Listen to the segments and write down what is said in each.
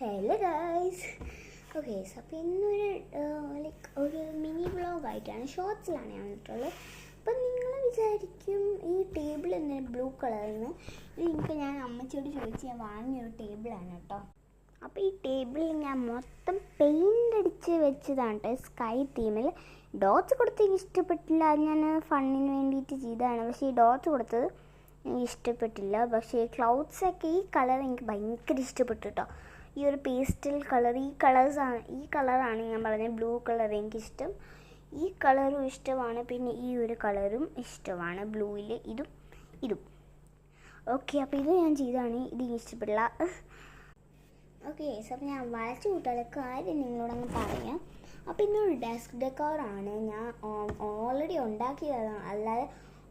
Hello guys. Okay, അപ്പോൾ ഇന്നൊരു ഒരു മിനി വ്ളോഗായിട്ടാണ്, ഷോർട്സിലാണ് ഞാൻ വന്നിട്ടുള്ളത്. അപ്പം നിങ്ങൾ വിചാരിക്കും ഈ ടേബിൾ എന്തിനാണ് ബ്ലൂ കളറിന്? ഇത് എനിക്ക് ഞാൻ അമ്മച്ചിയോട് ചോദിച്ച് ഞാൻ വാങ്ങിയൊരു ടേബിളാണ് കേട്ടോ. അപ്പോൾ ഈ ടേബിളിൽ ഞാൻ മൊത്തം പെയിൻ്റ് അടിച്ച് വെച്ചതാണ് കേട്ടോ, സ്കൈ തീമിൽ. ഡോട്ട്സ് കൊടുത്ത് എനിക്ക് ഇഷ്ടപ്പെട്ടില്ല, അത് ഞാൻ ഫണ്ണിന് വേണ്ടിയിട്ട് ചെയ്തതാണ്. പക്ഷേ ഈ ഡോട്ട്സ് കൊടുത്തത് എനിക്ക് ഇഷ്ടപ്പെട്ടില്ല. പക്ഷേ ക്ലൗഡ്സൊക്കെ ഈ കളർ എനിക്ക് ഭയങ്കര ഇഷ്ടപ്പെട്ടു കേട്ടോ. ഈ ഒരു പേസ്റ്റൽ കളർ, ഈ കളറാണ് ഞാൻ പറഞ്ഞത്, ബ്ലൂ കളർ എനിക്കിഷ്ടം. ഈ കളറും ഇഷ്ടമാണ്, പിന്നെ ഈ ഒരു കളറും ഇഷ്ടമാണ്, ബ്ലൂവിൽ ഇതും. ഓക്കെ, അപ്പോൾ ഇത് ഞാൻ ചെയ്തതാണ്, ഇത് ഇഷ്ടപ്പെടില്ല. ഓക്കെ, അപ്പോൾ ഞാൻ വരച്ചു കൂട്ടാനുള്ള കാര്യം നിങ്ങളോടങ്ങ് പറയാം. അപ്പോൾ ഇന്നൊരു ഡെസ്ക് ഡെക്കോറാണ്, ഞാൻ ഓൾറെഡി ഉണ്ടാക്കിയതാണ്, അല്ലാതെ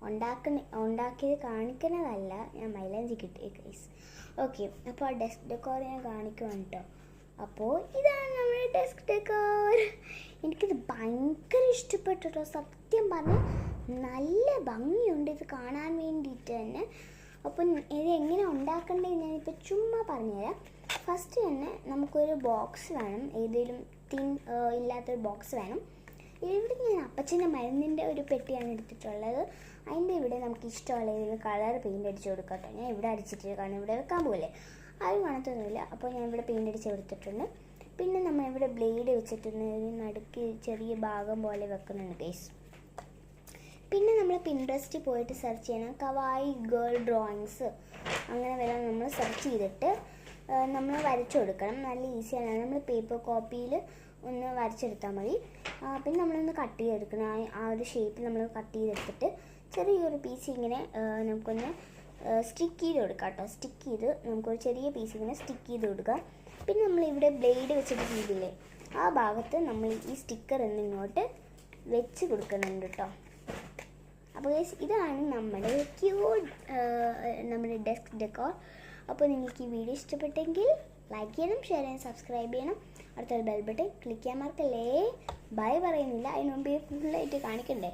ഉണ്ടാക്കിയത് കാണിക്കുന്നതല്ല. ഞാൻ മൈലാഞ്ചി കിട്ടിയ കേസ്. ഓക്കെ, അപ്പോൾ ആ ഡെസ്ക് ഡെക്കോർ ഞാൻ കാണിക്കുവാണ് കേട്ടോ. അപ്പോൾ ഇതാണ് നമ്മുടെ ഡെസ്ക് ഡെക്കോർ. എനിക്കിത് ഭയങ്കര ഇഷ്ടപ്പെട്ടു കേട്ടോ, സത്യം പറഞ്ഞാൽ നല്ല ഭംഗിയുണ്ട് ഇത് കാണാൻ വേണ്ടിയിട്ട് തന്നെ. അപ്പം ഇത് എങ്ങനെ ഉണ്ടാക്കേണ്ടത് ഞാനിപ്പോൾ ചുമ്മാ പറഞ്ഞുതരാം. ഫസ്റ്റ് തന്നെ നമുക്കൊരു ബോക്സ് വേണം, ഏതെങ്കിലും ഇല്ലാത്തൊരു ബോക്സ് വേണം. ഇവിടെ ഞാൻ അപ്പച്ചൻ്റെ മരുന്നിൻ്റെ ഒരു പെട്ടിയാണ് എടുത്തിട്ടുള്ളത്. അതിൻ്റെ ഇവിടെ നമുക്ക് ഇഷ്ടമുള്ള ഏതെങ്കിലും കളർ പെയിൻ്റ് അടിച്ച് കൊടുക്കാം കേട്ടോ. ഞാൻ ഇവിടെ അടിച്ചിട്ട് കാരണം ഇവിടെ വെക്കാൻ പോലെ ആരും കാണത്തൊന്നുമില്ല. അപ്പോൾ ഞാൻ ഇവിടെ പെയിൻ്റ് അടിച്ച് കൊടുത്തിട്ടുണ്ട്. പിന്നെ നമ്മളിവിടെ ബ്ലേഡ് വെച്ചിട്ടുണ്ട്, നടുക്ക് ചെറിയ ഭാഗം പോലെ വെക്കുന്നുണ്ട് ഗൈസ്. പിന്നെ നമ്മൾ പിൻട്രസ്റ്റിൽ പോയിട്ട് സെർച്ച് ചെയ്യണം, കവായി ഗേൾ ഡ്രോയിങ്സ് അങ്ങനെ വരാൻ നമ്മൾ സെർച്ച് ചെയ്തിട്ട് നമ്മൾ വരച്ചു കൊടുക്കണം. നല്ല ഈസിയാണ്, നമ്മൾ പേപ്പർ കോപ്പിയിൽ ഒന്ന് വരച്ചെടുത്താൽ മതി. പിന്നെ നമ്മളൊന്ന് കട്ട് ചെയ്തെടുക്കണം, ആ ഒരു ഷേപ്പിൽ നമ്മൾ കട്ട് ചെയ്തെടുത്തിട്ട് ചെറിയൊരു പീസ് ഇങ്ങനെ നമുക്കൊന്ന് സ്റ്റിക്ക് ചെയ്ത് കൊടുക്കാം കേട്ടോ. സ്റ്റിക്ക് ചെയ്ത് നമുക്കൊരു ചെറിയ പീസ് ഇങ്ങനെ സ്റ്റിക്ക് ചെയ്ത് കൊടുക്കാം. പിന്നെ നമ്മളിവിടെ ബ്ലേഡ് വെച്ചിട്ട് ചെയ്തില്ലേ, ആ ഭാഗത്ത് നമ്മൾ ഈ സ്റ്റിക്കർ എന്നിങ്ങോട്ട് വെച്ച് കൊടുക്കുന്നുണ്ട് കേട്ടോ. അപ്പോൾ ഇതാണ് നമ്മുടെ നമ്മുടെ ഡെസ്ക് ഡെക്കോർ. അപ്പോൾ നിങ്ങൾക്ക് ഈ വീഡിയോ ഇഷ്ടപ്പെട്ടെങ്കിൽ ലൈക്ക് ചെയ്യണം, ഷെയർ ചെയ്യണം, സബ്സ്ക്രൈബ് ചെയ്യണം. അടുത്തൊരു ബെൽ ബട്ടൺ ക്ലിക്ക് ചെയ്യാൻ മറക്കല്ലേ. ബൈ പറയുന്നില്ല, അതിന് മുമ്പ് ഫുള്ളായിട്ട് കാണിക്കണ്ടേ.